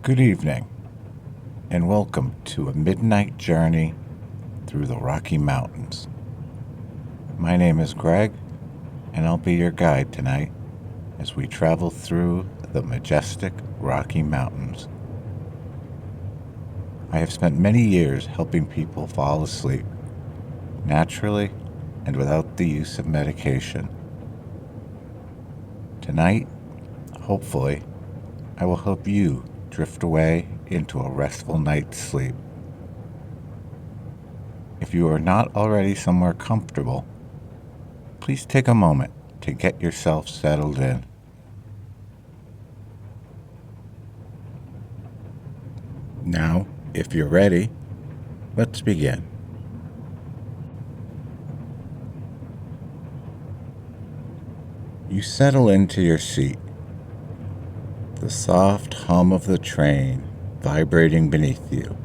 Good evening, and welcome to a midnight journey through the Rocky Mountains. My name is Greg, and I'll be your guide tonight as we travel through the majestic Rocky Mountains. I have spent many years helping people fall asleep, naturally and without the use of medication. Tonight, hopefully, I will help you drift away into a restful night's sleep. If you are not already somewhere comfortable, please take a moment to get yourself settled in. Now, if you're ready, let's begin. You settle into your seat, the soft hum of the train vibrating beneath you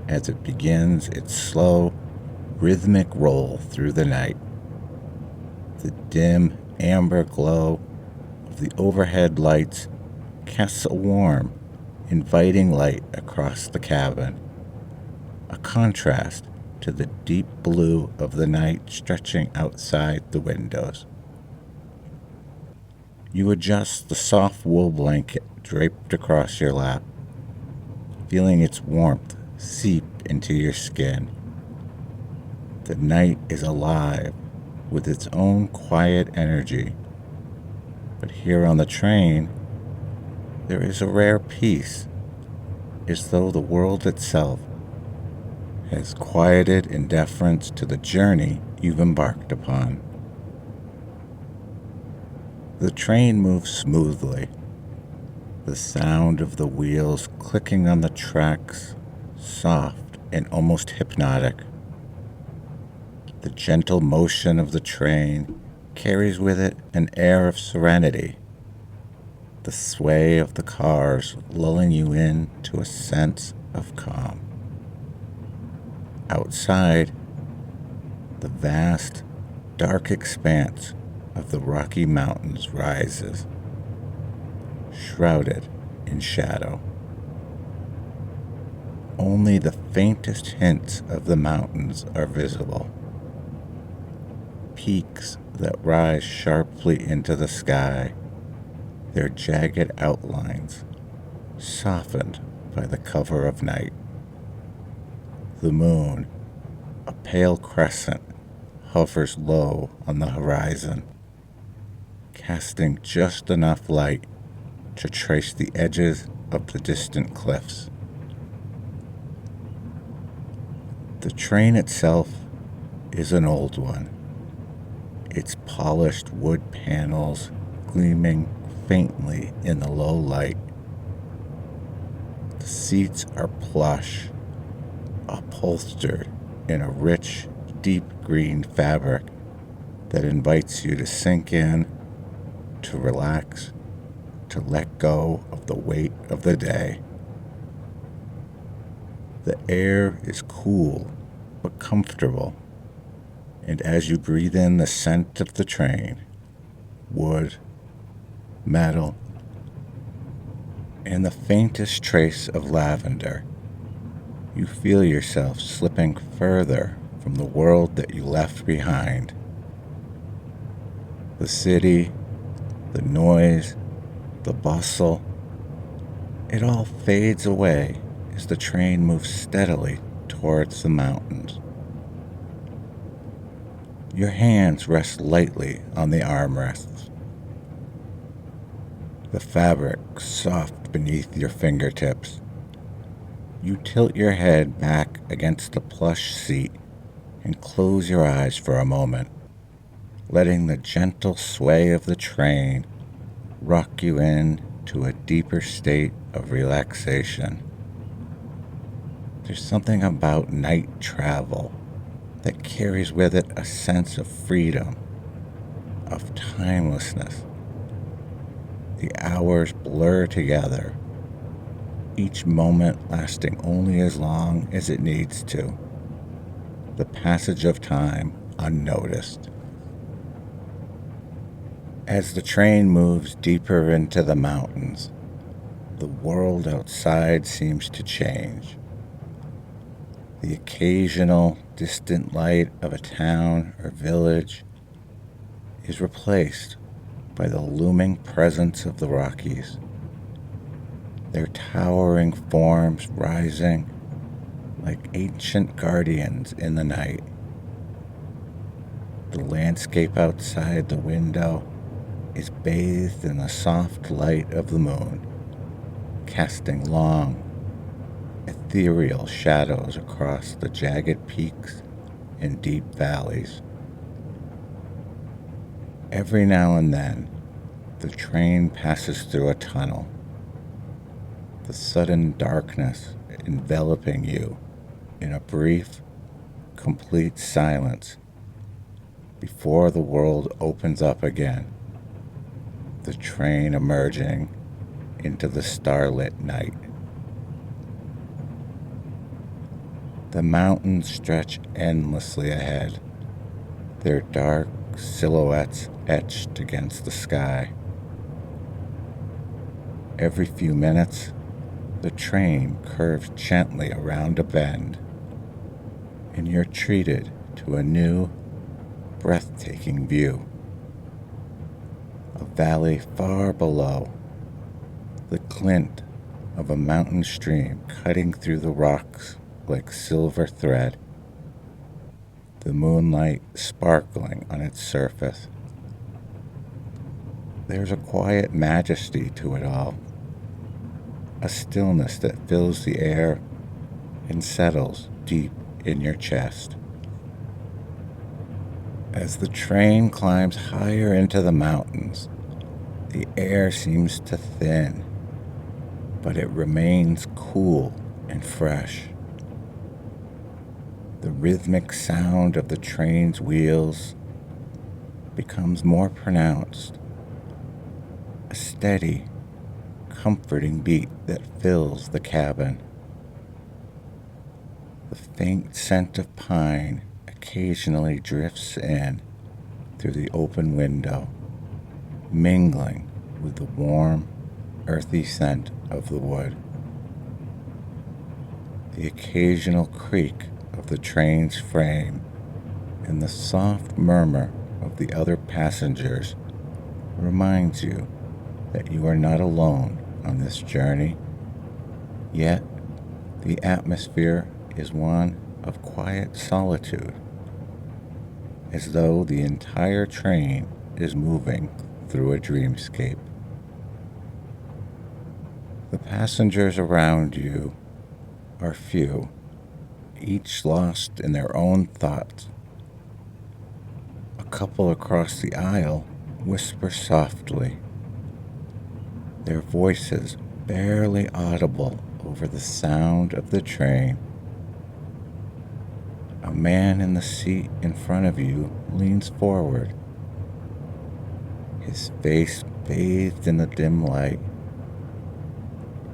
as it begins its slow, rhythmic roll through the night. The dim, amber glow of the overhead lights casts a warm, inviting light across the cabin, a contrast to the deep blue of the night stretching outside the windows. You adjust the soft wool blanket draped across your lap, feeling its warmth seep into your skin. The night is alive with its own quiet energy, but here on the train, there is a rare peace, as though the world itself has quieted in deference to the journey you've embarked upon. The train moves smoothly, the sound of the wheels clicking on the tracks soft and almost hypnotic. The gentle motion of the train carries with it an air of serenity, the sway of the cars lulling you into a sense of calm. Outside, the vast, dark expanse of the Rocky Mountains rises, shrouded in shadow. Only the faintest hints of the mountains are visible. Peaks that rise sharply into the sky, their jagged outlines softened by the cover of night. The moon, a pale crescent, hovers low on the horizon, casting just enough light to trace the edges of the distant cliffs. The train itself is an old one, its polished wood panels gleaming faintly in the low light. The seats are plush, upholstered in a rich, deep green fabric that invites you to sink in, to relax, to let go of the weight of the day. The air is cool but comfortable, and as you breathe in the scent of the train, wood, metal, and the faintest trace of lavender, you feel yourself slipping further from the world that you left behind. The city, the noise, the bustle, it all fades away as the train moves steadily towards the mountains. Your hands rest lightly on the armrests, the fabric soft beneath your fingertips. You tilt your head back against the plush seat and close your eyes for a moment, letting the gentle sway of the train rock you into a deeper state of relaxation. There's something about night travel that carries with it a sense of freedom, of timelessness. The hours blur together, each moment lasting only as long as it needs to, the passage of time unnoticed. As the train moves deeper into the mountains, The world outside seems to change. The occasional distant light of a town or village is replaced by the looming presence of the Rockies, their towering forms rising like ancient guardians in the night. The landscape outside the window is bathed in the soft light of the moon, casting long, ethereal shadows across the jagged peaks and deep valleys. Every now and then, the train passes through a tunnel, the sudden darkness enveloping you in a brief, complete silence before the world opens up again, the train emerging into the starlit night. The mountains stretch endlessly ahead, their dark silhouettes etched against the sky. Every few minutes, the train curves gently around a bend, and you're treated to a new, breathtaking view. A valley far below, the glint of a mountain stream cutting through the rocks like silver thread, the moonlight sparkling on its surface. There's a quiet majesty to it all, a stillness that fills the air and settles deep in your chest. As the train climbs higher into the mountains, the air seems to thin, but it remains cool and fresh. The rhythmic sound of the train's wheels becomes more pronounced, a steady, comforting beat that fills the cabin. The faint scent of pine occasionally drifts in through the open window, mingling with the warm, earthy scent of the wood. The occasional creak of the train's frame and the soft murmur of the other passengers reminds you that you are not alone on this journey. Yet, the atmosphere is one of quiet solitude, as though the entire train is moving through a dreamscape. The passengers around you are few, each lost in their own thoughts. A couple across the aisle whisper softly, their voices barely audible over the sound of the train. A man in the seat in front of you leans forward, his face bathed in the dim light,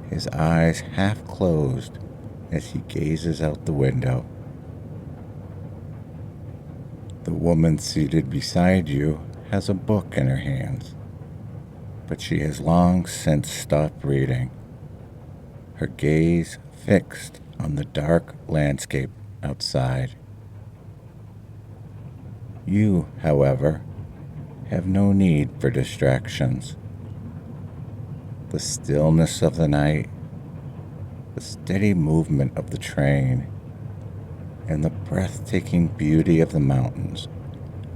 his eyes half closed as he gazes out the window. The woman seated beside you has a book in her hands, but she has long since stopped reading, her gaze fixed on the dark landscape outside. You, however, have no need for distractions. The stillness of the night, the steady movement of the train, and the breathtaking beauty of the mountains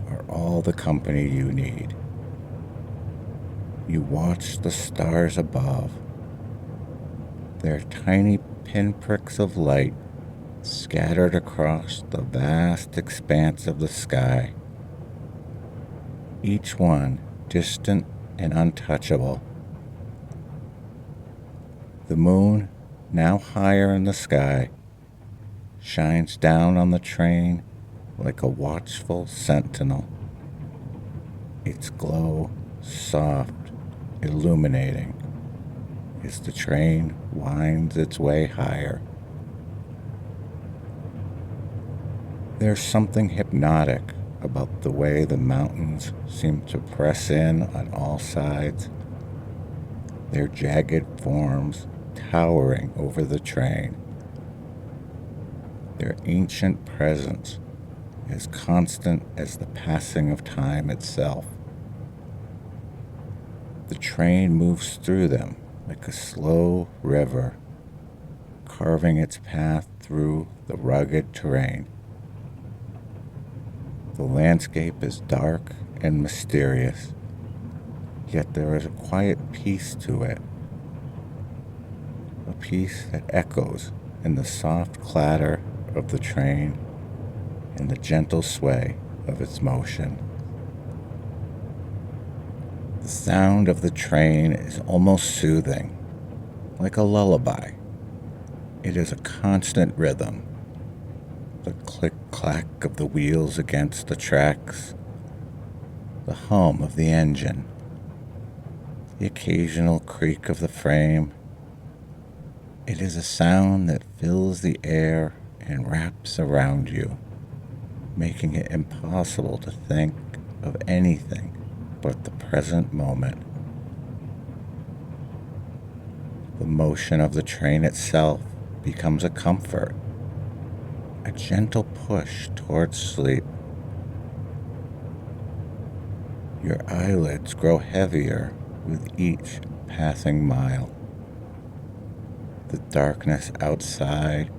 are all the company you need. You watch the stars above, their tiny pinpricks of light scattered across the vast expanse of the sky, each one distant and untouchable. The moon, now higher in the sky, shines down on the train like a watchful sentinel, its glow soft, illuminating as the train winds its way higher. There's something hypnotic about the way the mountains seem to press in on all sides, their jagged forms towering over the train, their ancient presence as constant as the passing of time itself. The train moves through them like a slow river, carving its path through the rugged terrain. The landscape is dark and mysterious, yet there is a quiet peace to it, a peace that echoes in the soft clatter of the train and the gentle sway of its motion. The sound of the train is almost soothing, like a lullaby. It is a constant rhythm, the click-clack of the wheels against the tracks, the hum of the engine, the occasional creak of the frame. It is a sound that fills the air and wraps around you, making it impossible to think of anything but the present moment. The motion of the train itself becomes a comfort, a gentle push towards sleep. Your eyelids grow heavier with each passing mile, the darkness outside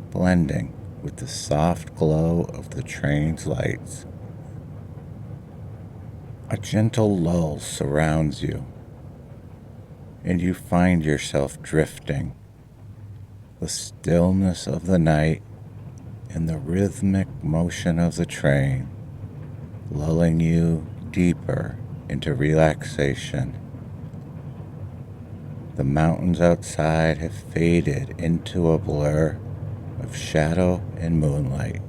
blending with the soft glow of the train's lights. A gentle lull surrounds you, and you find yourself drifting. The stillness of the night and the rhythmic motion of the train lulling you deeper into relaxation. The mountains outside have faded into a blur of shadow and moonlight.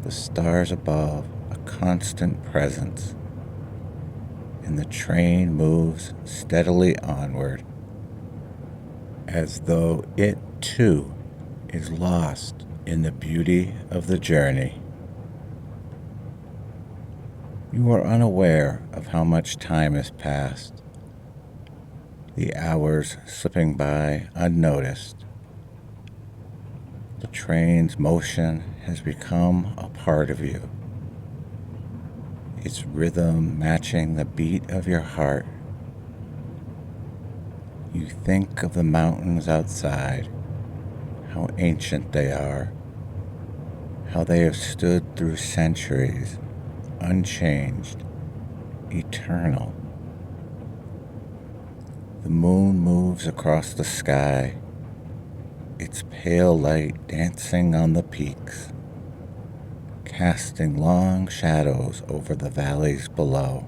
The stars above a constant presence, and the train moves steadily onward, as though it too is lost in the beauty of the journey. You are unaware of how much time has passed, the hours slipping by unnoticed. The train's motion has become a part of you, its rhythm matching the beat of your heart. You think of the mountains outside, how ancient they are, how they have stood through centuries, unchanged, eternal. The moon moves across the sky, its pale light dancing on the peaks, casting long shadows over the valleys below.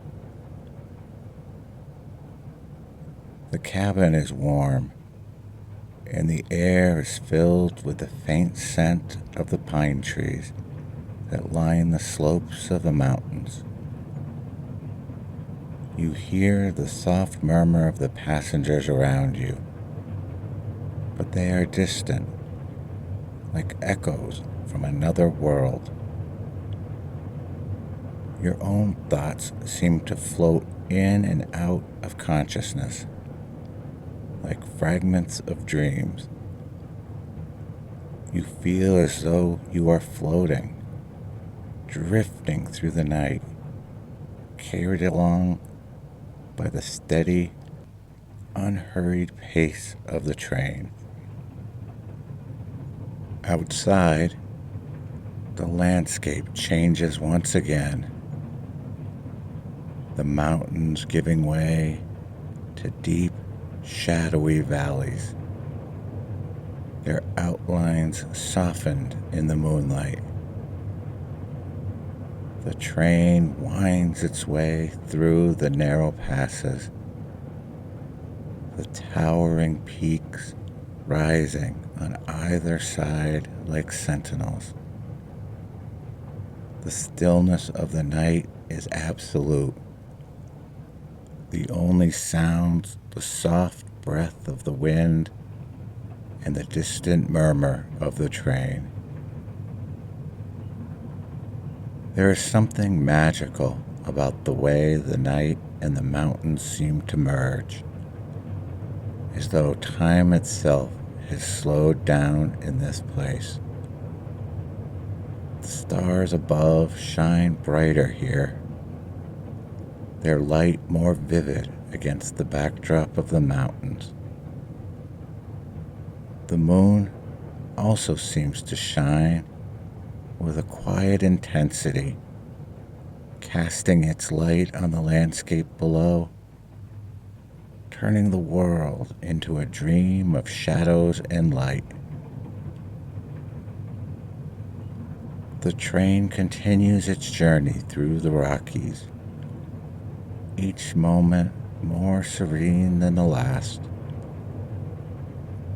The cabin is warm, and the air is filled with the faint scent of the pine trees that line the slopes of the mountains. You hear the soft murmur of the passengers around you, but they are distant, like echoes from another world. Your own thoughts seem to float in and out of consciousness, like fragments of dreams. You feel as though you are floating, drifting through the night, carried along by the steady, unhurried pace of the train. Outside, the landscape changes once again, the mountains giving way to deep, shadowy valleys, their outlines softened in the moonlight. The train winds its way through the narrow passes, the towering peaks rising on either side like sentinels. The stillness of the night is absolute. The only sounds the soft breath of the wind and the distant murmur of the train. There is something magical about the way the night and the mountains seem to merge, as though time itself has slowed down in this place. The stars above shine brighter here, their light more vivid against the backdrop of the mountains. The moon also seems to shine with a quiet intensity, casting its light on the landscape below, turning the world into a dream of shadows and light. The train continues its journey through the Rockies, each moment more serene than the last.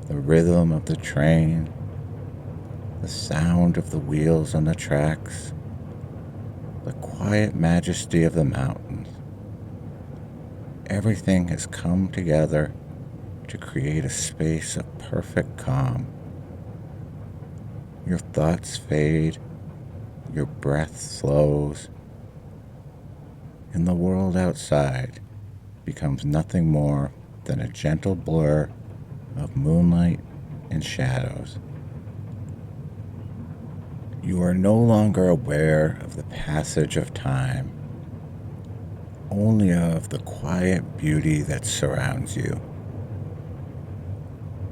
The rhythm of the train, the sound of the wheels on the tracks, the quiet majesty of the mountains. Everything has come together to create a space of perfect calm. Your thoughts fade, your breath slows, and the world outside becomes nothing more than a gentle blur of moonlight and shadows. You are no longer aware of the passage of time, only of the quiet beauty that surrounds you.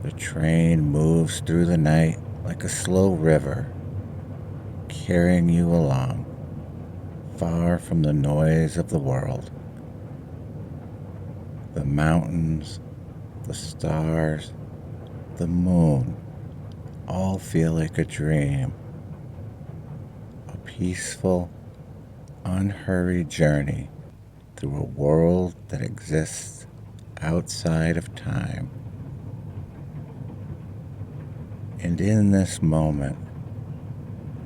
The train moves through the night like a slow river, carrying you along, far from the noise of the world. The mountains, the stars, the moon all feel like a dream, a peaceful, unhurried journey through a world that exists outside of time. And in this moment,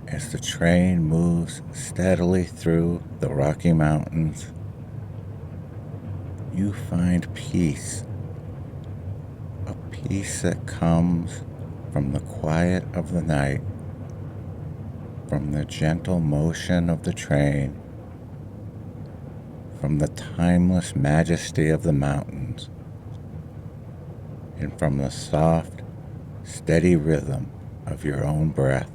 as the train moves steadily through the Rocky Mountains, you find peace, a peace that comes from the quiet of the night, from the gentle motion of the train, from the timeless majesty of the mountains, and from the soft, steady rhythm of your own breath.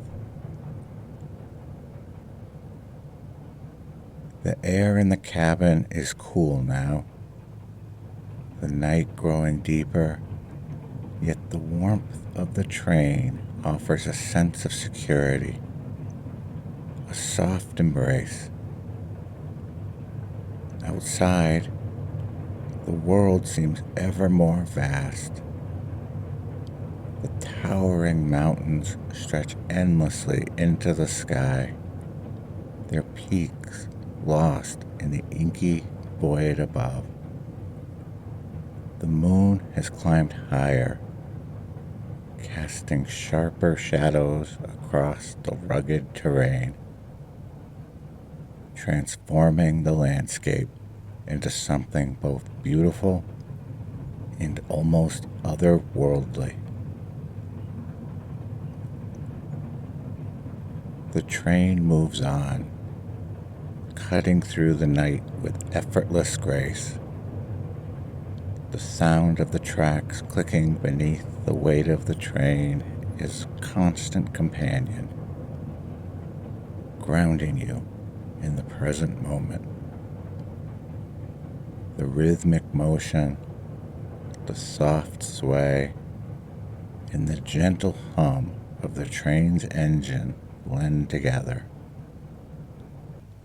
The air in the cabin is cool now, the night growing deeper, yet the warmth of the train offers a sense of security, a soft embrace. Outside, the world seems ever more vast. The towering mountains stretch endlessly into the sky, their peaks lost in the inky void above. The moon has climbed higher, casting sharper shadows across the rugged terrain, transforming the landscape into something both beautiful and almost otherworldly. The train moves on, cutting through the night with effortless grace. The sound of the tracks clicking beneath the weight of the train is a constant companion, grounding you in the present moment. The rhythmic motion, the soft sway, and the gentle hum of the train's engine blend together,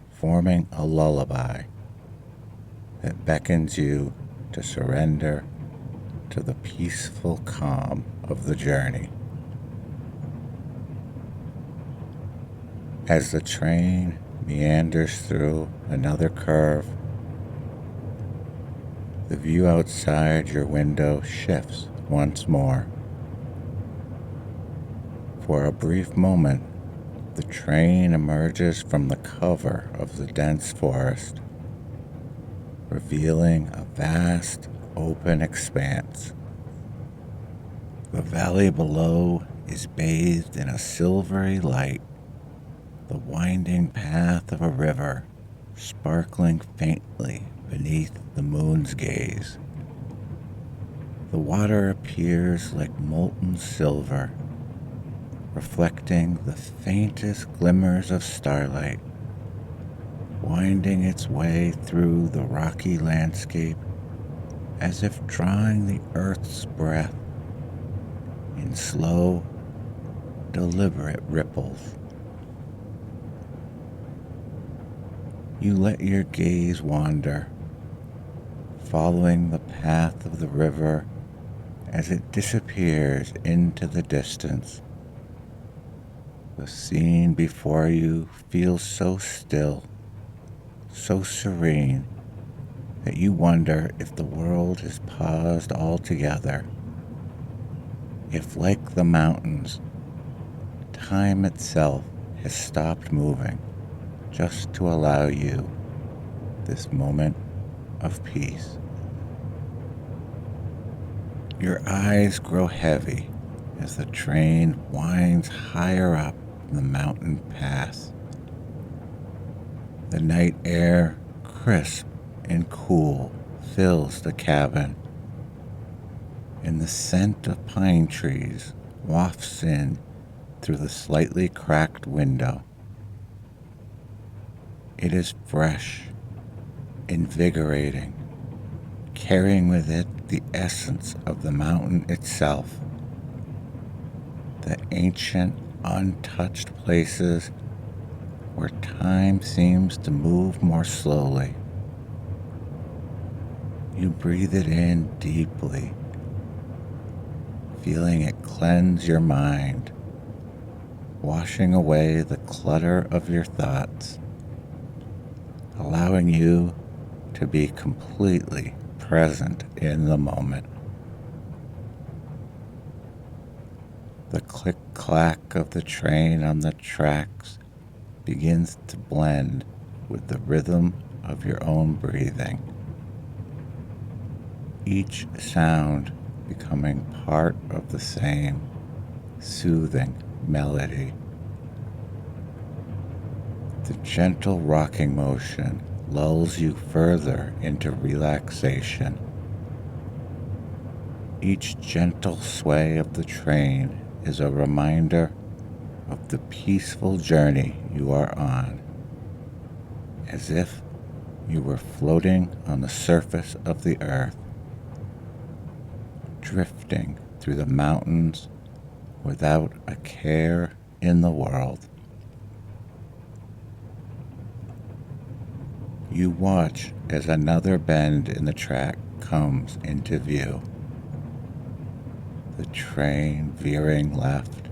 forming a lullaby that beckons you to surrender to the peaceful calm of the journey. As the train meanders through another curve, the view outside your window shifts once more. For a brief moment, the train emerges from the cover of the dense forest, revealing a vast, open expanse. The valley below is bathed in a silvery light, the winding path of a river sparkling faintly beneath the moon's gaze. The water appears like molten silver, reflecting the faintest glimmers of starlight, winding its way through the rocky landscape as if drawing the earth's breath in slow, deliberate ripples. You let your gaze wander, following the path of the river as it disappears into the distance. The scene before you feels so still, so serene, that you wonder if the world has paused altogether. If, like the mountains, time itself has stopped moving just to allow you this moment of peace. Your eyes grow heavy as the train winds higher up the mountain pass. The night air, crisp and cool, fills the cabin, and the scent of pine trees wafts in through the slightly cracked window. It is fresh, invigorating, carrying with it the essence of the mountain itself, the ancient, untouched places where time seems to move more slowly. You breathe it in deeply, feeling it cleanse your mind, washing away the clutter of your thoughts, allowing you to be completely present in the moment. The click-clack of the train on the tracks begins to blend with the rhythm of your own breathing, each sound becoming part of the same soothing melody. The gentle rocking motion lulls you further into relaxation. Each gentle sway of the train is a reminder of the peaceful journey you are on, as if you were floating on the surface of the earth, drifting through the mountains without a care in the world. You watch as another bend in the track comes into view. The train veering left,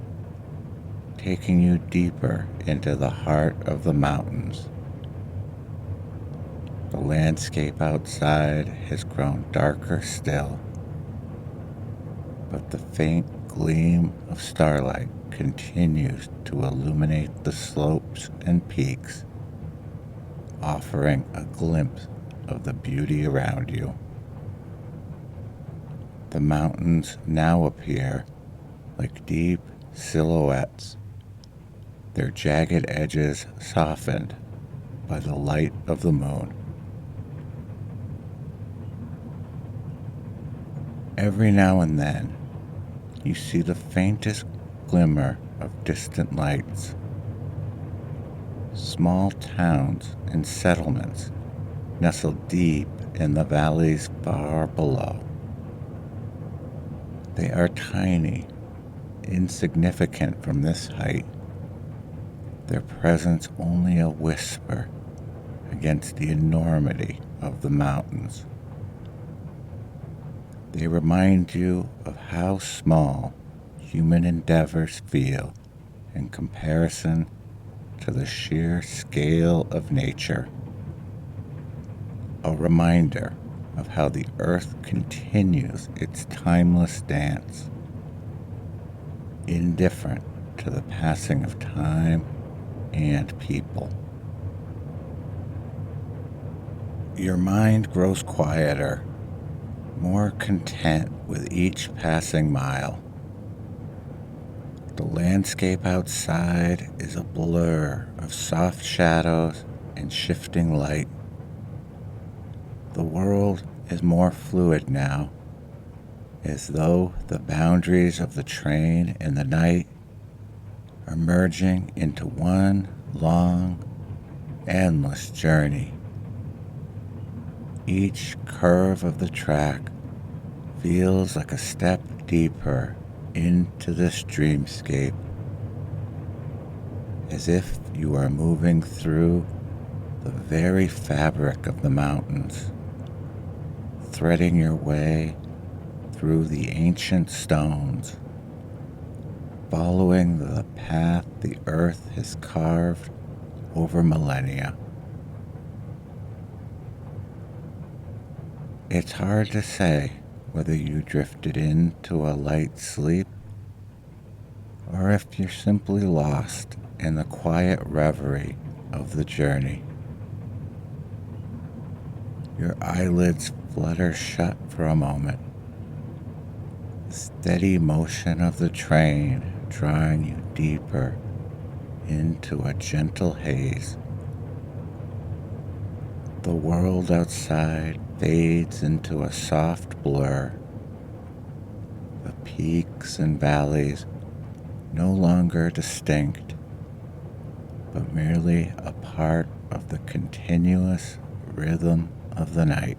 taking you deeper into the heart of the mountains. The landscape outside has grown darker still, but the faint gleam of starlight continues to illuminate the slopes and peaks, offering a glimpse of the beauty around you. The mountains now appear like deep silhouettes, their jagged edges softened by the light of the moon. Every now and then, you see the faintest glimmer of distant lights. Small towns and settlements nestled deep in the valleys far below. They are tiny, insignificant from this height, their presence only a whisper against the enormity of the mountains. They remind you of how small human endeavors feel in comparison to the sheer scale of nature. A reminder of how the earth continues its timeless dance, indifferent to the passing of time and people. Your mind grows quieter, more content with each passing mile. The landscape outside is a blur of soft shadows and shifting light. The world is more fluid now, as though the boundaries of the train and the night are merging into one long, endless journey. Each curve of the track feels like a step deeper into this dreamscape, as if you are moving through the very fabric of the mountains, threading your way through the ancient stones, following the path the earth has carved over millennia. It's hard to say whether you drifted into a light sleep or if you're simply lost in the quiet reverie of the journey. Your eyelids flutter shut for a moment, the steady motion of the train drawing you deeper into a gentle haze. The world outside fades into a soft blur, the peaks and valleys no longer distinct, but merely a part of the continuous rhythm of the night.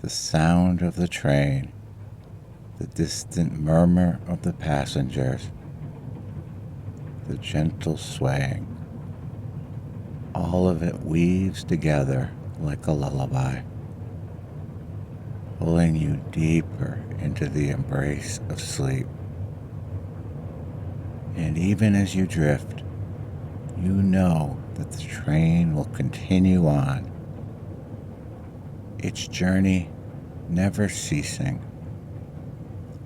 The sound of the train, the distant murmur of the passengers, the gentle swaying, all of it weaves together like a lullaby, pulling you deeper into the embrace of sleep. And even as you drift, you know that the train will continue on, its journey never ceasing,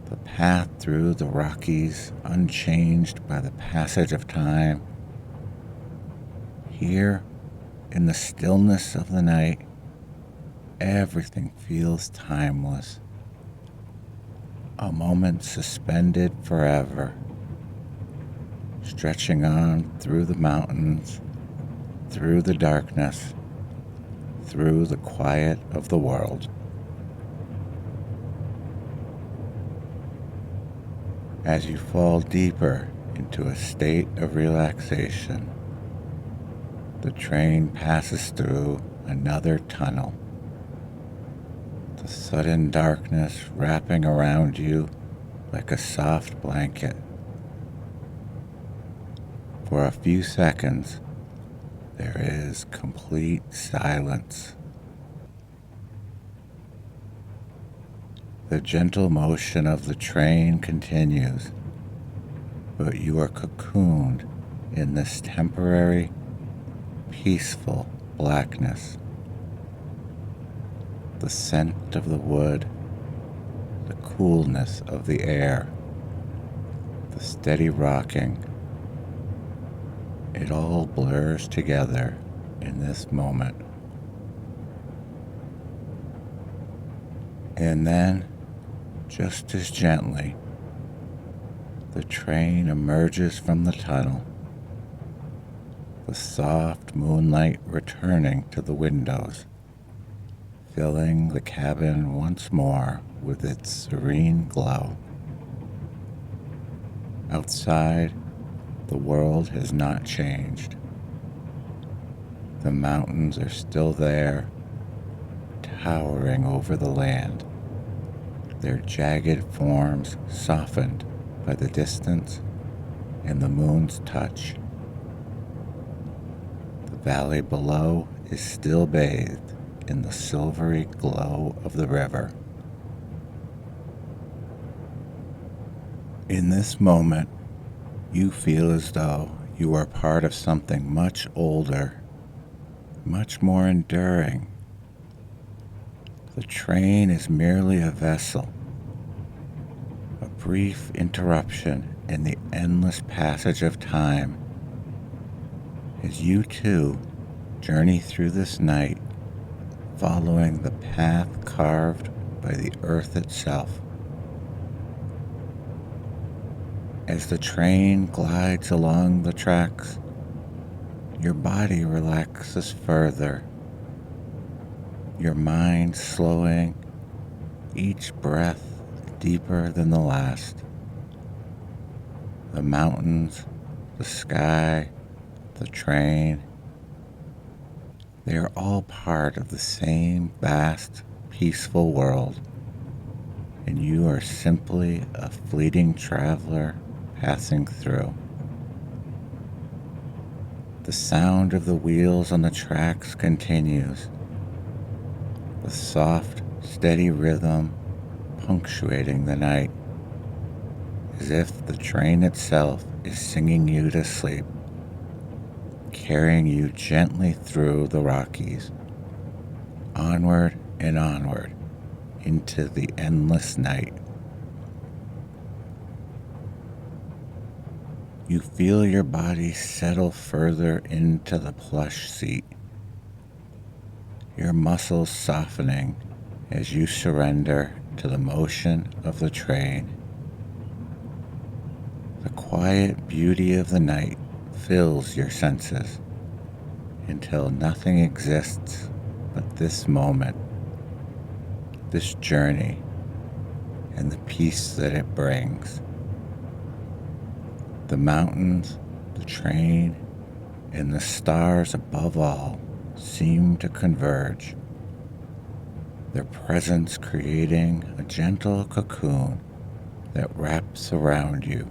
the path through the Rockies unchanged by the passage of time. Here, in the stillness of the night, everything feels timeless, a moment suspended forever, stretching on through the mountains, through the darkness, through the quiet of the world. As you fall deeper into a state of relaxation, the train passes through another tunnel, the sudden darkness wrapping around you like a soft blanket. For a few seconds, there is complete silence. The gentle motion of the train continues, but you are cocooned in this temporary, peaceful blackness. The scent of the wood, the coolness of the air, the steady rocking, it all blurs together in this moment. And then, just as gently, the train emerges from the tunnel, the soft moonlight returning to the windows, filling the cabin once more with its serene glow. Outside, the world has not changed. The mountains are still there, towering over the land, their jagged forms softened by the distance and the moon's touch. The valley below is still bathed in the silvery glow of the river. In this moment, you feel as though you are part of something much older, much more enduring. The train is merely a vessel, a brief interruption in the endless passage of time, as you too journey through this night, following the path carved by the earth itself. As the train glides along the tracks, your body relaxes further. your mind slowing, each breath deeper than the last. The mountains, the sky, the train, they are all part of the same vast, peaceful world, and you are simply a fleeting traveler passing through. The sound of the wheels on the tracks continues, with soft, steady rhythm punctuating the night, as if the train itself is singing you to sleep, carrying you gently through the Rockies, onward and onward into the endless night. You feel your body settle further into the plush seat, your muscles softening as you surrender to the motion of the train. The quiet beauty of the night fills your senses until nothing exists but this moment, this journey, and the peace that it brings. The mountains, the train, and the stars above all seem to converge, their presence creating a gentle cocoon that wraps around you,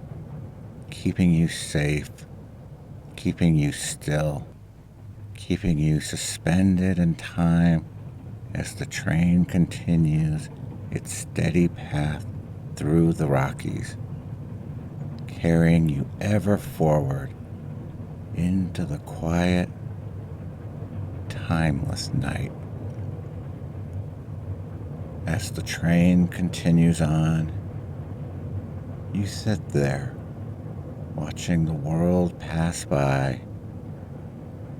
keeping you safe, keeping you still, keeping you suspended in time as the train continues its steady path through the Rockies, carrying you ever forward into the quiet, timeless night. As the train continues on, you sit there, watching the world pass by,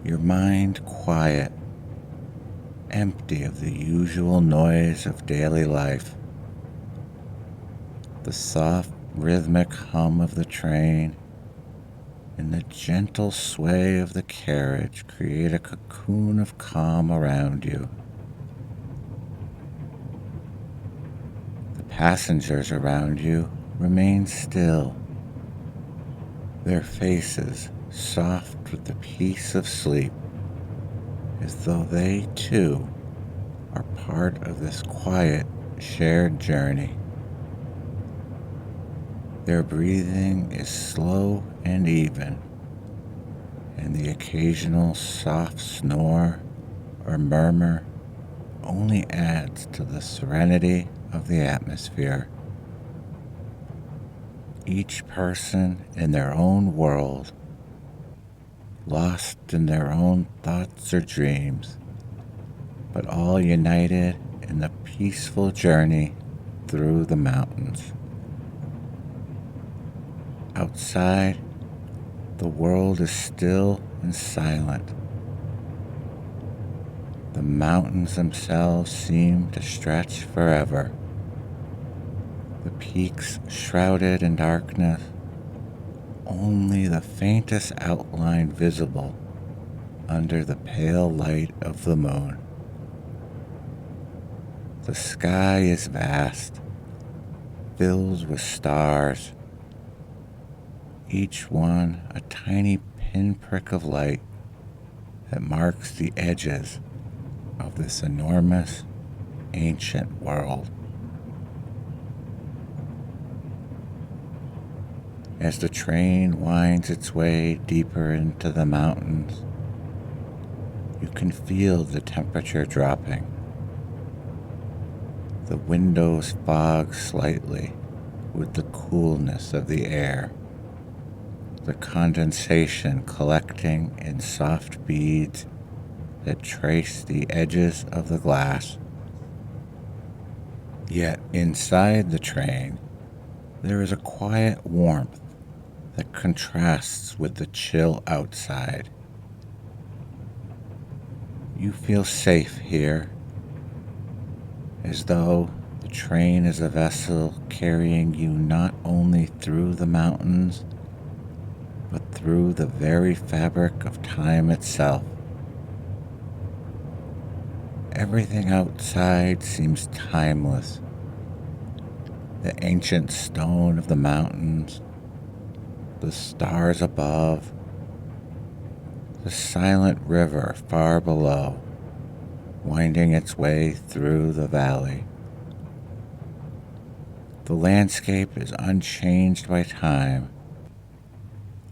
your mind quiet, empty of the usual noise of daily life. The soft, rhythmic hum of the train and the gentle sway of the carriage create a cocoon of calm around you. The passengers around you remain still, their faces soft with the peace of sleep, as though they too are part of this quiet, shared journey. Their breathing is slow and even, and the occasional soft snore or murmur only adds to the serenity of the atmosphere. Each person in their own world, lost in their own thoughts or dreams, but all united in the peaceful journey through the mountains. Outside, the world is still and silent. The mountains themselves seem to stretch forever, the peaks shrouded in darkness, only the faintest outline visible under the pale light of the moon. The sky is vast, filled with stars, each one a tiny pinprick of light that marks the edges of this enormous, ancient world. As the train winds its way deeper into the mountains, you can feel the temperature dropping. The windows fog slightly with the coolness of the air, the condensation collecting in soft beads that trace the edges of the glass. Yet inside the train, there is a quiet warmth that contrasts with the chill outside. You feel safe here, as though the train is a vessel carrying you not only through the mountains, but through the very fabric of time itself. Everything outside seems timeless. The ancient stone of the mountains, the stars above, the silent river far below, winding its way through the valley. The landscape is unchanged by time,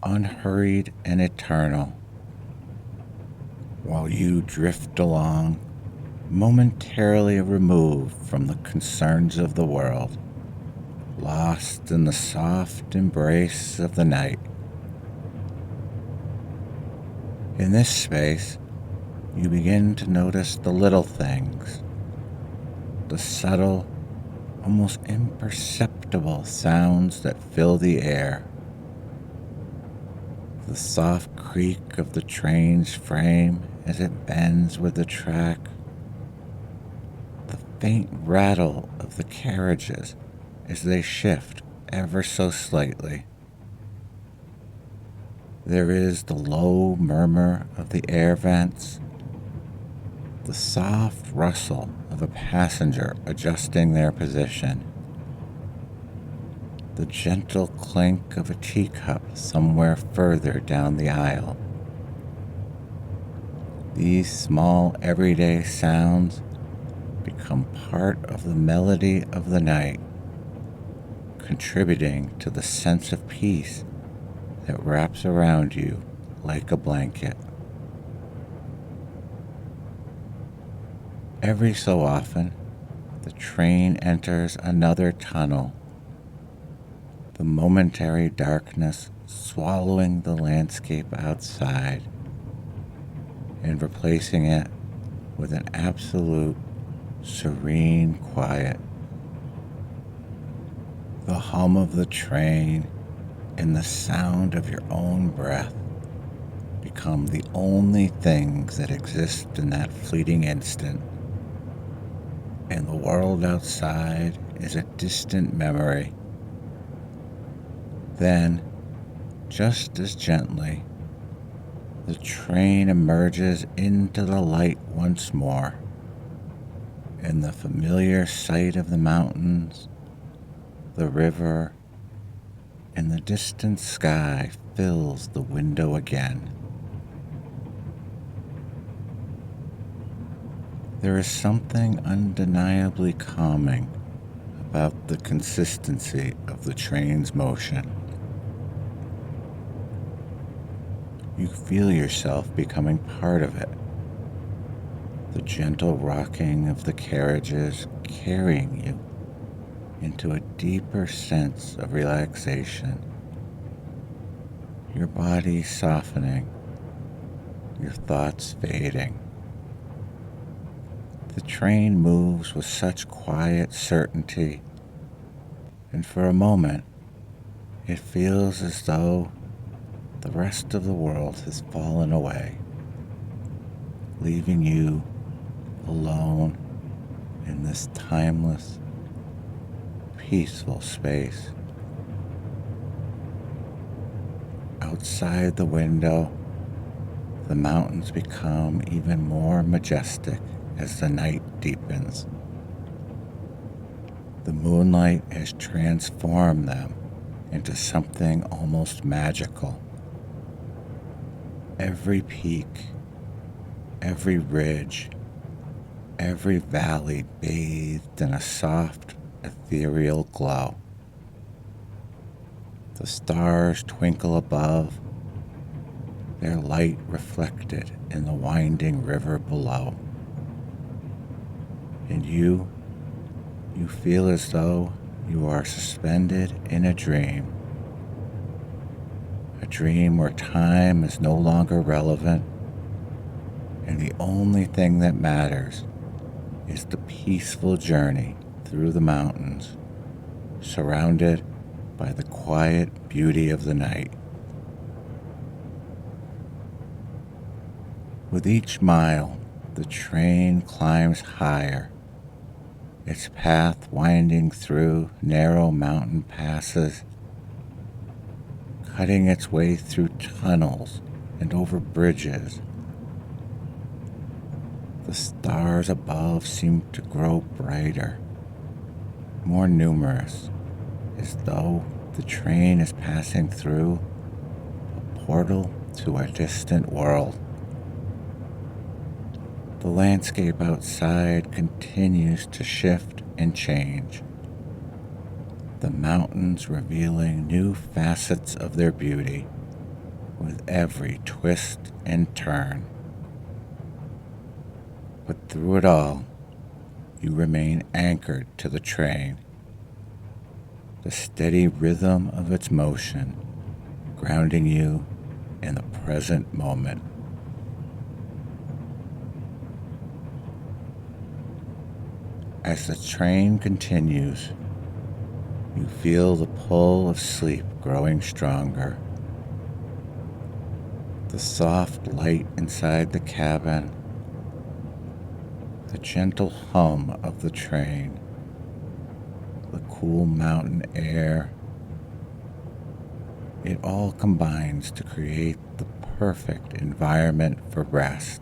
unhurried and eternal, while you drift along, momentarily removed from the concerns of the world, lost in the soft embrace of the night. In this space, you begin to notice the little things, the subtle, almost imperceptible sounds that fill the air. The soft creak of the train's frame as it bends with the track. The faint rattle of the carriages as they shift ever so slightly. There is the low murmur of the air vents, the soft rustle of a passenger adjusting their position, the gentle clink of a teacup somewhere further down the aisle. These small everyday sounds become part of the melody of the night, contributing to the sense of peace that wraps around you like a blanket. Every so often, the train enters another tunnel, the momentary darkness swallowing the landscape outside and replacing it with an absolute, serene quiet. The hum of the train and the sound of your own breath become the only things that exist in that fleeting instant, and the world outside is a distant memory. Then, just as gently, the train emerges into the light once more, and the familiar sight of the mountains, the river, and the distant sky fills the window again. There is something undeniably calming about the consistency of the train's motion. You feel yourself becoming part of it, the gentle rocking of the carriages carrying you into a deeper sense of relaxation, your body softening, your thoughts fading. The train moves with such quiet certainty, and for a moment, it feels as though the rest of the world has fallen away, leaving you alone in this timeless, peaceful space. Outside the window, the mountains become even more majestic as the night deepens. The moonlight has transformed them into something almost magical. Every peak, every ridge, every valley bathed in a soft, ethereal glow. The stars twinkle above, their light reflected in the winding river below. And you feel as though you are suspended in a dream where time is no longer relevant, and the only thing that matters is the peaceful journey through the mountains, surrounded by the quiet beauty of the night. With each mile, the train climbs higher, its path winding through narrow mountain passes, cutting its way through tunnels and over bridges. The stars above seem to grow brighter, more numerous, as though the train is passing through a portal to a distant world. The landscape outside continues to shift and change, the mountains revealing new facets of their beauty with every twist and turn. But through it all, you remain anchored to the train, the steady rhythm of its motion grounding you in the present moment. As the train continues, you feel the pull of sleep growing stronger. The soft light inside the cabin, the gentle hum of the train, the cool mountain air, it all combines to create the perfect environment for rest.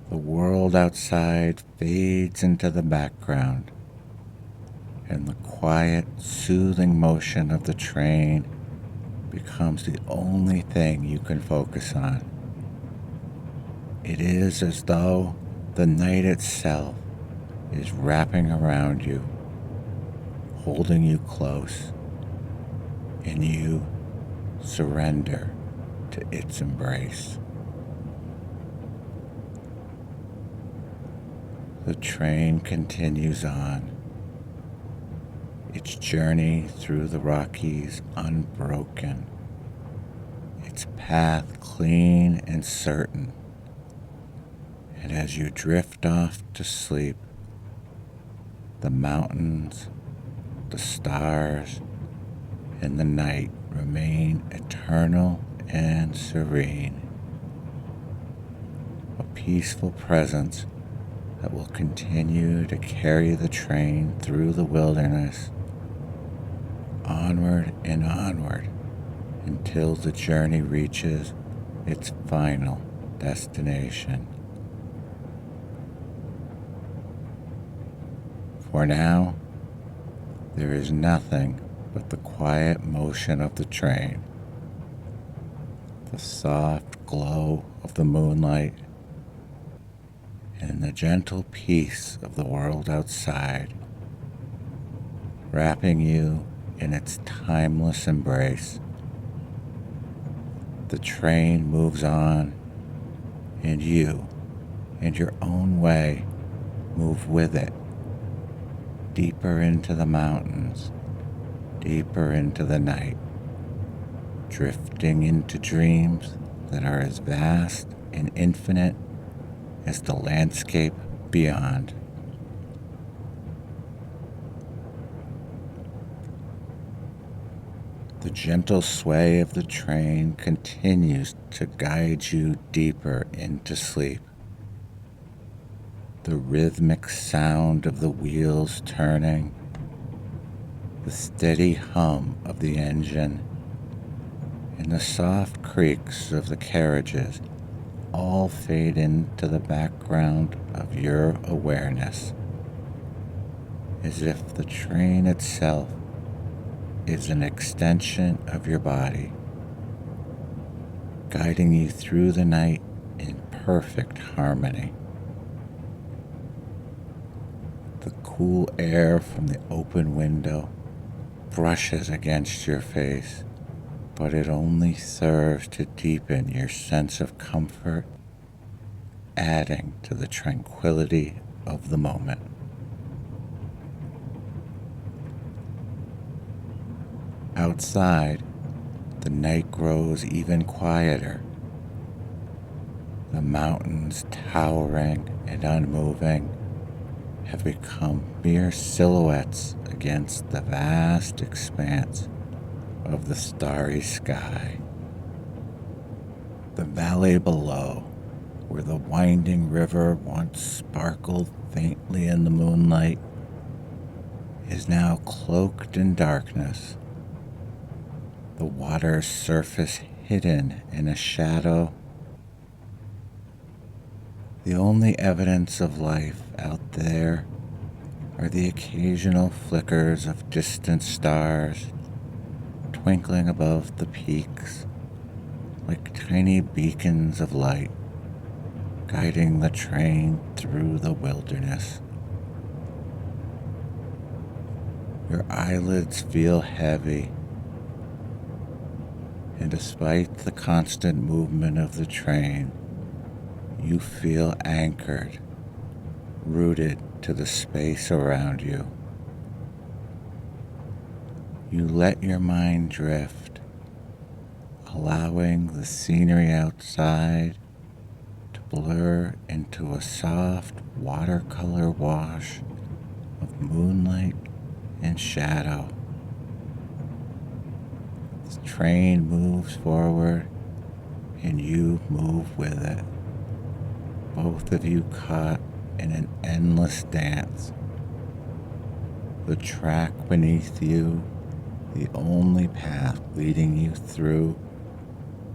The world outside fades into the background, and the quiet, soothing motion of the train becomes the only thing you can focus on. It is as though the night itself is wrapping around you, holding you close, and you surrender to its embrace. The train continues on, its journey through the Rockies unbroken, its path clean and certain. And as you drift off to sleep, the mountains, the stars, and the night remain eternal and serene. A peaceful presence that will continue to carry the train through the wilderness, onward and onward, until the journey reaches its final destination. For now, there is nothing but the quiet motion of the train, the soft glow of the moonlight, and the gentle peace of the world outside, wrapping you in its timeless embrace. The train moves on, and you, in your own way, move with it, deeper into the mountains, deeper into the night, drifting into dreams that are as vast and infinite as the landscape beyond. The gentle sway of the train continues to guide you deeper into sleep. The rhythmic sound of the wheels turning, the steady hum of the engine, and the soft creaks of the carriages all fade into the background of your awareness, as if the train itself is an extension of your body, guiding you through the night in perfect harmony. The cool air from the open window brushes against your face, but it only serves to deepen your sense of comfort, adding to the tranquility of the moment. Outside, the night grows even quieter. The mountains, towering and unmoving, have become mere silhouettes against the vast expanse of the starry sky. The valley below, where the winding river once sparkled faintly in the moonlight, is now cloaked in darkness. The water's surface hidden in a shadow, The only evidence of life out there are the occasional flickers of distant stars twinkling above the peaks like tiny beacons of light, guiding the train through the wilderness. Your eyelids feel heavy, and despite the constant movement of the train, you feel anchored, rooted to the space around you. You let your mind drift, allowing the scenery outside to blur into a soft watercolor wash of moonlight and shadow. The train moves forward and you move with it, both of you caught in an endless dance. The track beneath you, the only path leading you through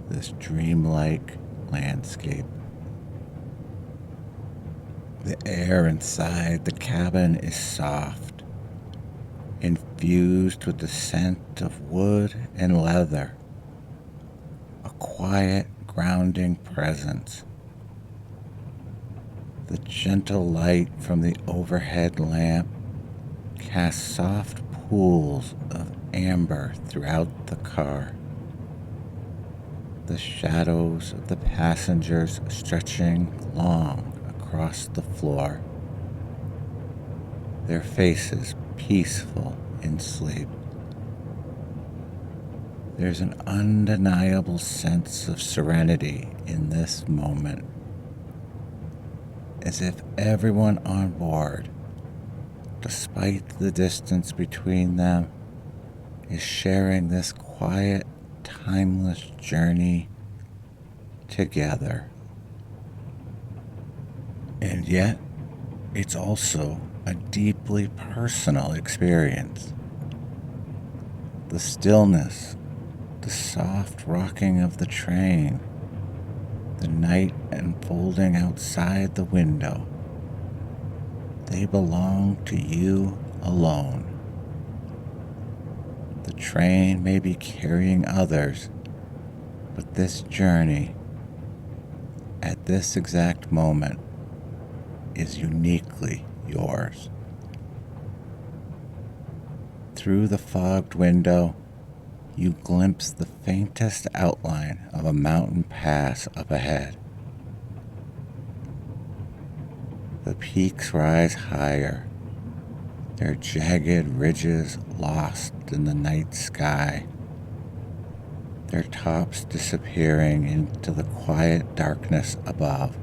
this dreamlike landscape. The air inside the cabin is soft, infused with the scent of wood and leather, a quiet, grounding presence. The gentle light from the overhead lamp casts soft pools of amber throughout the car. The shadows of the passengers stretching long across the floor, their faces peaceful in sleep. There's an undeniable sense of serenity in this moment, as if everyone on board, despite the distance between them, is sharing this quiet, timeless journey together. And yet, it's also a deeply personal experience. The stillness, the soft rocking of the train, the night unfolding outside the window, they belong to you alone. The train may be carrying others, but this journey, at this exact moment, is uniquely yours. Through the fogged window, you glimpse the faintest outline of a mountain pass up ahead. The peaks rise higher, their jagged ridges lost in the night sky, their tops disappearing into the quiet darkness above.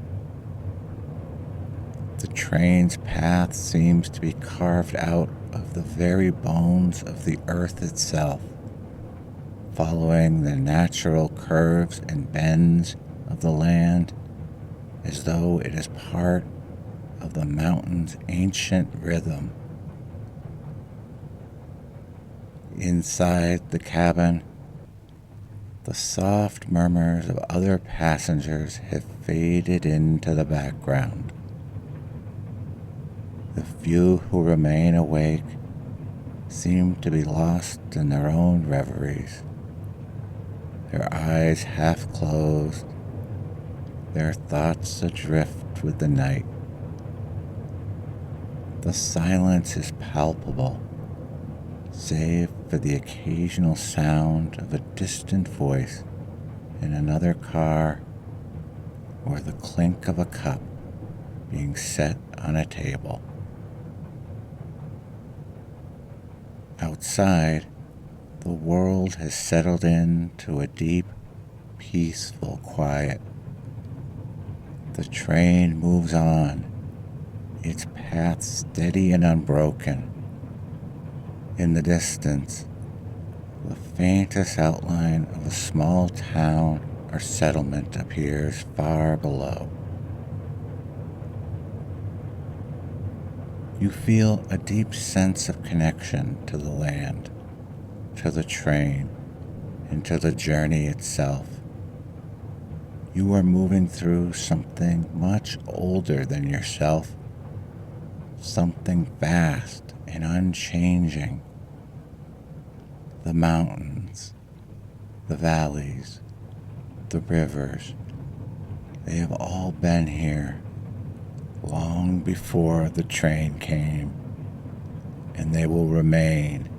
The train's path seems to be carved out of the very bones of the earth itself, following the natural curves and bends of the land as though it is part of the mountain's ancient rhythm. Inside the cabin, the soft murmurs of other passengers have faded into the background. The few who remain awake seem to be lost in their own reveries, their eyes half closed, their thoughts adrift with the night. The silence is palpable, save for the occasional sound of a distant voice in another car or the clink of a cup being set on a table. Outside, the world has settled into a deep, peaceful quiet. The train moves on, its path steady and unbroken. In the distance, the faintest outline of a small town or settlement appears far below. You feel a deep sense of connection to the land, to the train, and to the journey itself. You are moving through something much older than yourself, something vast and unchanging. The mountains, the valleys, the rivers, they have all been here long before the train came, and they will remain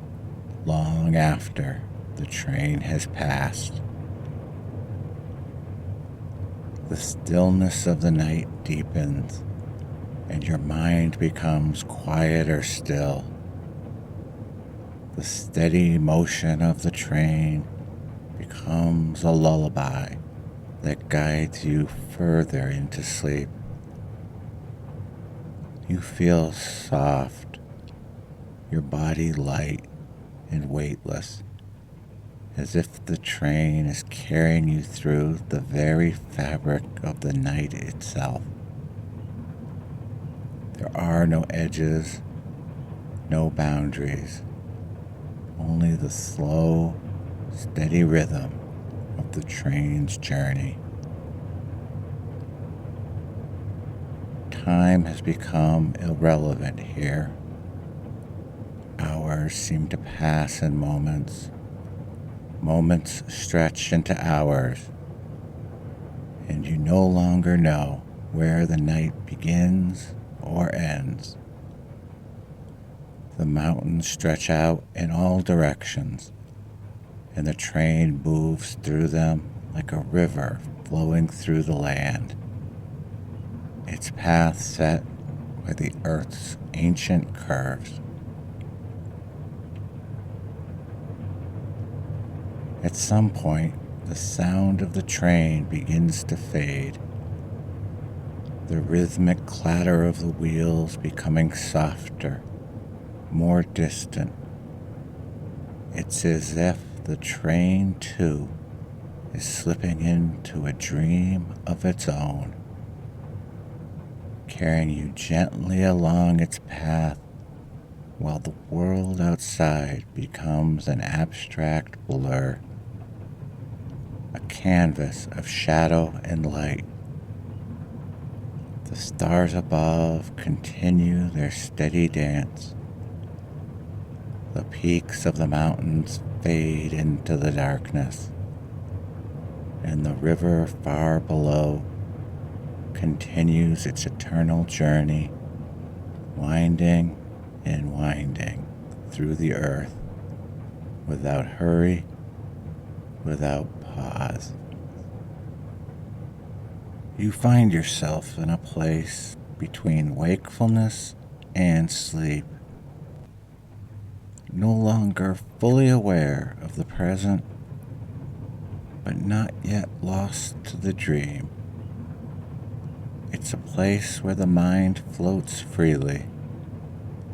long after the train has passed. The stillness of the night deepens, and your mind becomes quieter still. The steady motion of the train becomes a lullaby that guides you further into sleep. You feel soft, your body light and weightless, as if the train is carrying you through the very fabric of the night itself. There are no edges, no boundaries, only the slow, steady rhythm of the train's journey. Time has become irrelevant here. Hours seem to pass in moments. Moments stretch into hours, and you no longer know where the night begins or ends. The mountains stretch out in all directions, and the train moves through them like a river flowing through the land, its path set by the earth's ancient curves. At some point, the sound of the train begins to fade, the rhythmic clatter of the wheels becoming softer, more distant. It's as if the train, too, is slipping into a dream of its own, carrying you gently along its path while the world outside becomes an abstract blur, a canvas of shadow and light. The stars above continue their steady dance. The peaks of the mountains fade into the darkness, and the river far below continues its eternal journey, winding and winding through the earth, without hurry, without pause. You find yourself in a place between wakefulness and sleep, no longer fully aware of the present, but not yet lost to the dream. It's a place where the mind floats freely,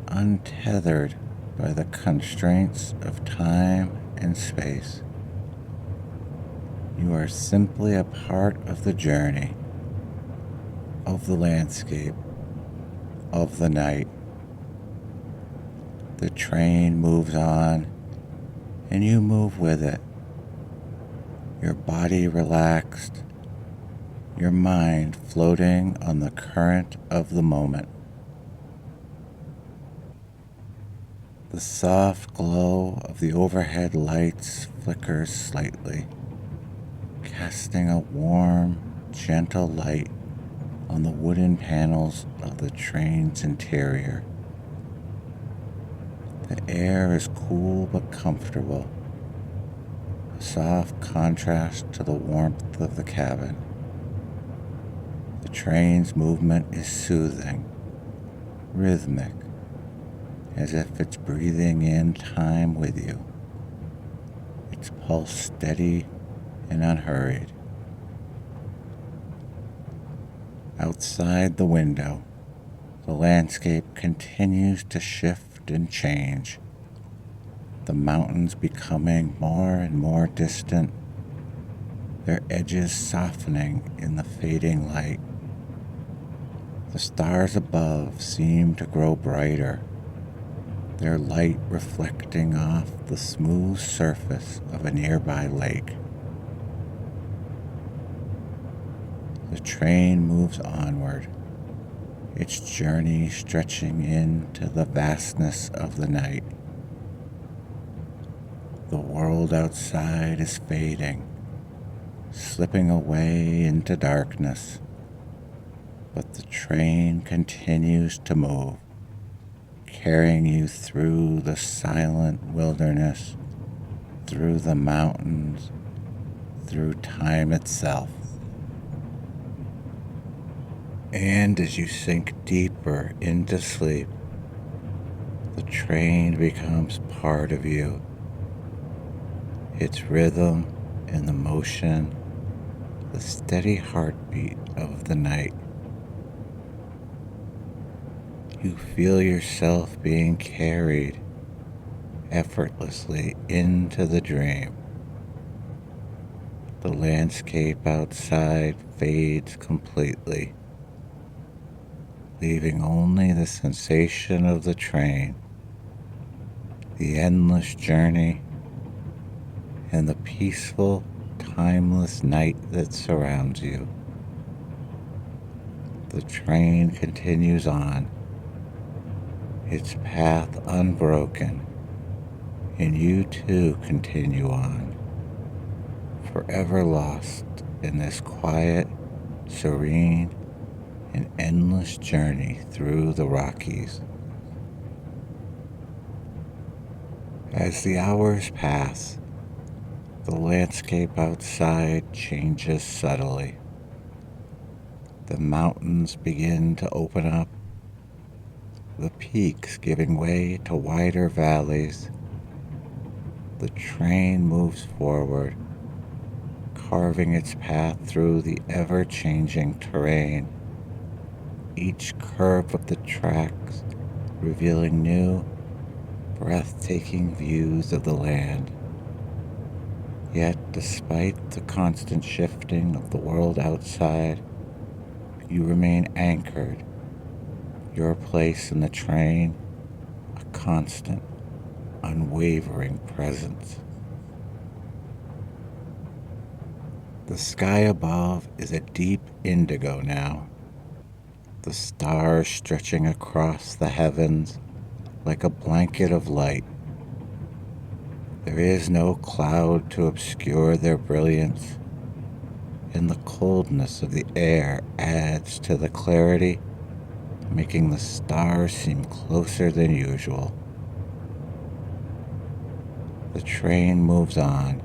untethered by the constraints of time and space. You are simply a part of the journey, of the landscape, of the night. The train moves on, and you move with it, your body relaxed, your mind floating on the current of the moment. The soft glow of the overhead lights flickers slightly, casting a warm, gentle light on the wooden panels of the train's interior. The air is cool but comfortable, a soft contrast to the warmth of the cabin. The train's movement is soothing, rhythmic, as if it's breathing in time with you, its pulse steady and unhurried. Outside the window, the landscape continues to shift and change, the mountains becoming more and more distant, their edges softening in the fading light. The stars above seem to grow brighter, their light reflecting off the smooth surface of a nearby lake. The train moves onward, its journey stretching into the vastness of the night. The world outside is fading, slipping away into darkness, but the train continues to move, carrying you through the silent wilderness, through the mountains, through time itself. And as you sink deeper into sleep, the train becomes part of you. Its rhythm and the motion, the steady heartbeat of the night. You feel yourself being carried effortlessly into the dream. The landscape outside fades completely, leaving only the sensation of the train, the endless journey, and the peaceful, timeless night that surrounds you. The train continues on, its path unbroken, and you too continue on, forever lost in this quiet, serene, and endless journey through the Rockies. As the hours pass, the landscape outside changes subtly. The mountains begin to open up, the peaks giving way to wider valleys. The train moves forward, carving its path through the ever-changing terrain, each curve of the tracks revealing new, breathtaking views of the land. Yet, despite the constant shifting of the world outside, you remain anchored, your place in the train, a constant, unwavering presence. The sky above is a deep indigo now, the stars stretching across the heavens like a blanket of light. There is no cloud to obscure their brilliance, and the coldness of the air adds to the clarity, making the stars seem closer than usual. The train moves on,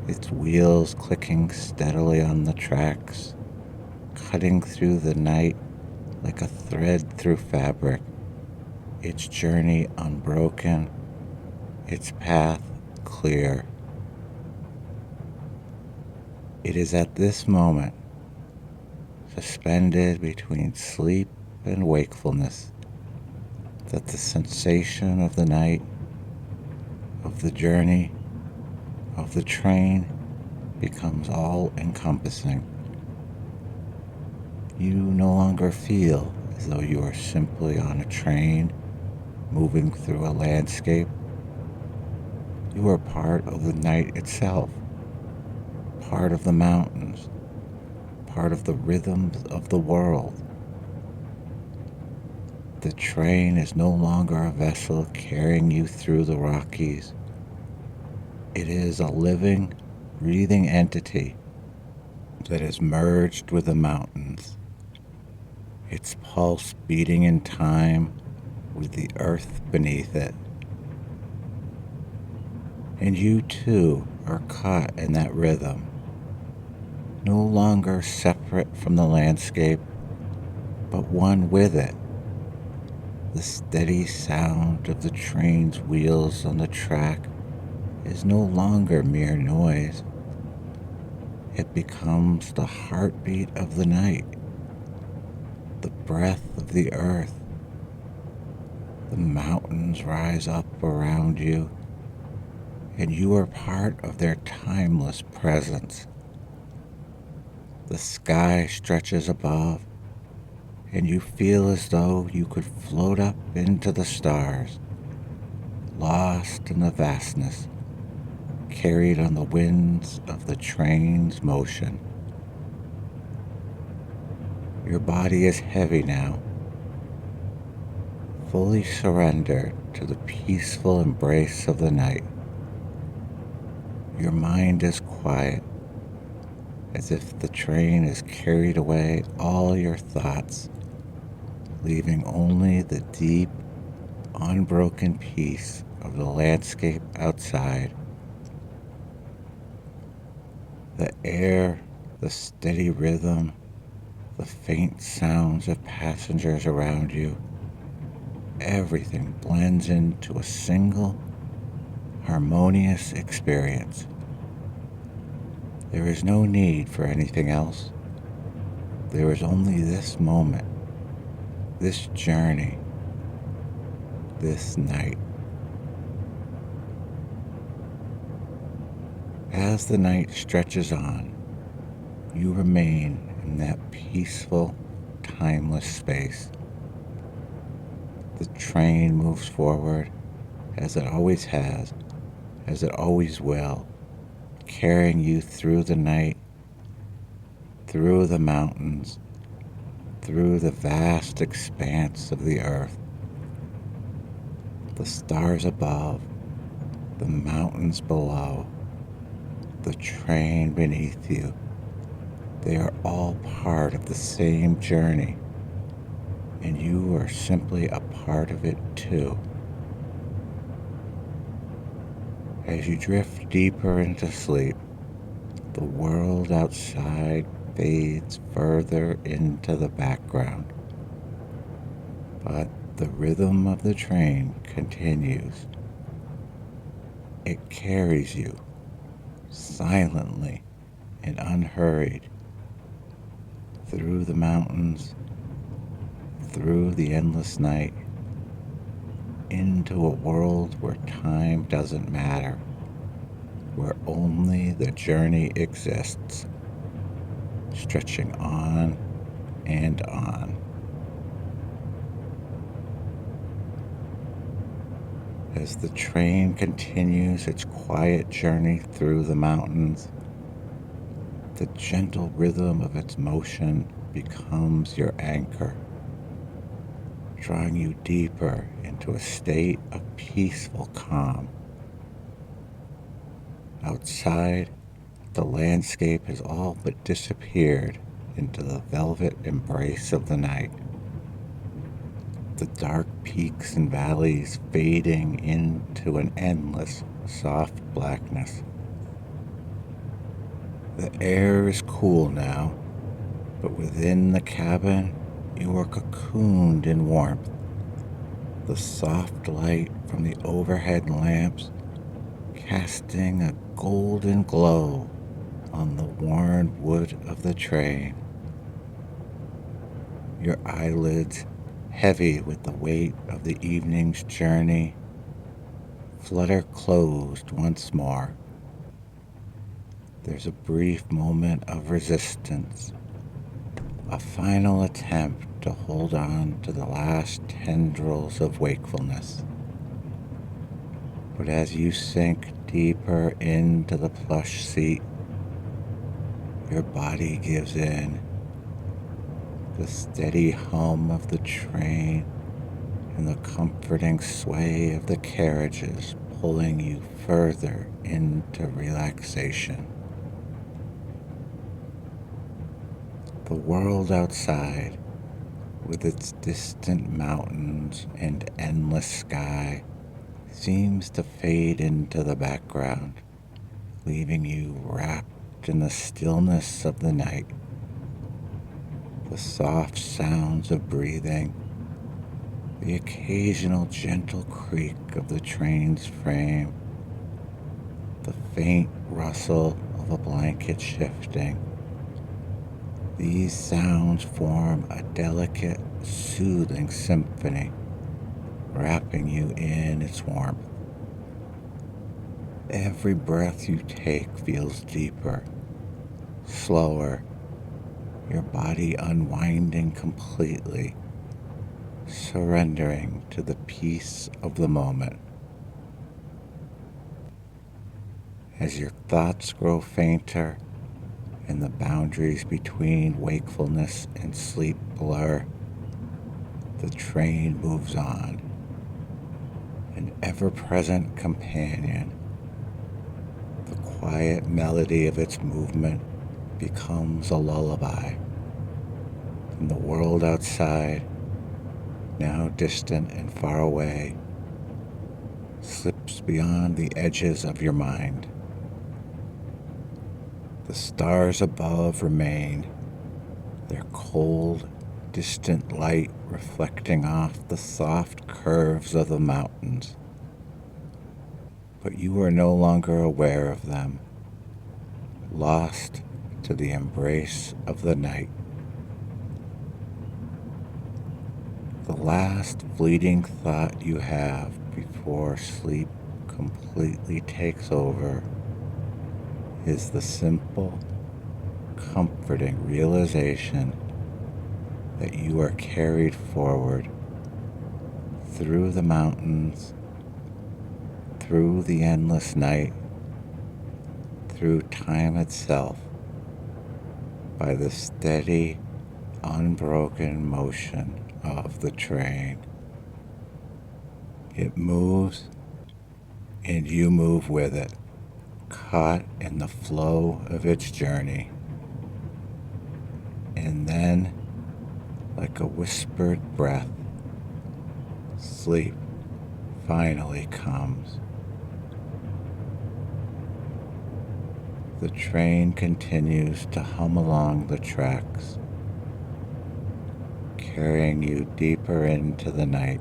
its wheels clicking steadily on the tracks, cutting through the night like a thread through fabric, its journey unbroken, its path clear. It is at this moment, suspended between sleep and wakefulness, that the sensation of the night, of the journey, of the train becomes all-encompassing. You no longer feel as though you are simply on a train moving through a landscape. You are part of the night itself, part of the mountains, part of the rhythms of the world. The train is no longer a vessel carrying you through the Rockies. It is a living, breathing entity that is merged with the mountains, its pulse beating in time with the earth beneath it. And you too are caught in that rhythm, no longer separate from the landscape, but one with it. The steady sound of the train's wheels on the track is no longer mere noise. It becomes the heartbeat of the night, the breath of the earth. The mountains rise up around you, and you are part of their timeless presence. The sky stretches above, and you feel as though you could float up into the stars, lost in the vastness, carried on the winds of the train's motion. Your body is heavy now, fully surrendered to the peaceful embrace of the night. Your mind is quiet, as if the train has carried away all your thoughts, leaving only the deep, unbroken peace of the landscape outside. The air, the steady rhythm, the faint sounds of passengers around you, everything blends into a single, harmonious experience. There is no need for anything else. There is only this moment, this journey, this night. As the night stretches on, you remain in that peaceful, timeless space. The train moves forward as it always has, as it always will, carrying you through the night, through the mountains, through the vast expanse of the earth. The stars above, the mountains below, the train beneath you, they are all part of the same journey, and you are simply a part of it too. As you drift deeper into sleep, the world outside fades further into the background, but the rhythm of the train continues. It carries you silently and unhurried through the mountains, through the endless night, into a world where time doesn't matter, where only the journey exists, stretching on and on. As the train continues its quiet journey through the mountains, the gentle rhythm of its motion becomes your anchor, drawing you deeper into a state of peaceful calm. Outside, the landscape has all but disappeared into the velvet embrace of the night. The dark peaks and valleys fading into an endless, soft blackness. The air is cool now, but within the cabin you are cocooned in warmth. The soft light from the overhead lamps casting a golden glow on the worn wood of the train. Your eyelids, heavy with the weight of the evening's journey, flutter closed once more. There's a brief moment of resistance, a final attempt to hold on to the last tendrils of wakefulness. But as you sink deeper into the plush seat, your body gives in. The steady hum of the train and the comforting sway of the carriages pulling you further into relaxation. The world outside, with its distant mountains and endless sky, seems to fade into the background, leaving you wrapped in the stillness of the night. The soft sounds of breathing, the occasional gentle creak of the train's frame, the faint rustle of a blanket shifting. These sounds form a delicate, soothing symphony, wrapping you in its warmth. Every breath you take feels deeper, slower, your body unwinding completely, surrendering to the peace of the moment. As your thoughts grow fainter, and the boundaries between wakefulness and sleep blur, the train moves on, an ever-present companion. The quiet melody of its movement becomes a lullaby, and the world outside, now distant and far away, slips beyond the edges of your mind. The stars above remain, their cold, distant light reflecting off the soft curves of the mountains. But you are no longer aware of them, lost to the embrace of the night. The last fleeting thought you have before sleep completely takes over is the simple, comforting realization that you are carried forward through the mountains, through the endless night, through time itself, by the steady, unbroken motion of the train. It moves, and you move with it, caught in the flow of its journey. And then, like a whispered breath, sleep finally comes. The train continues to hum along the tracks, carrying you deeper into the night,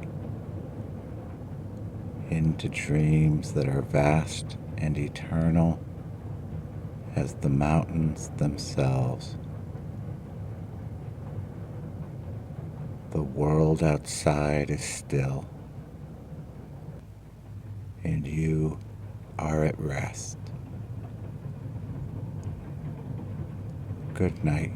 into dreams that are vast and eternal as the mountains themselves. The world outside is still, and you are at rest. Good night.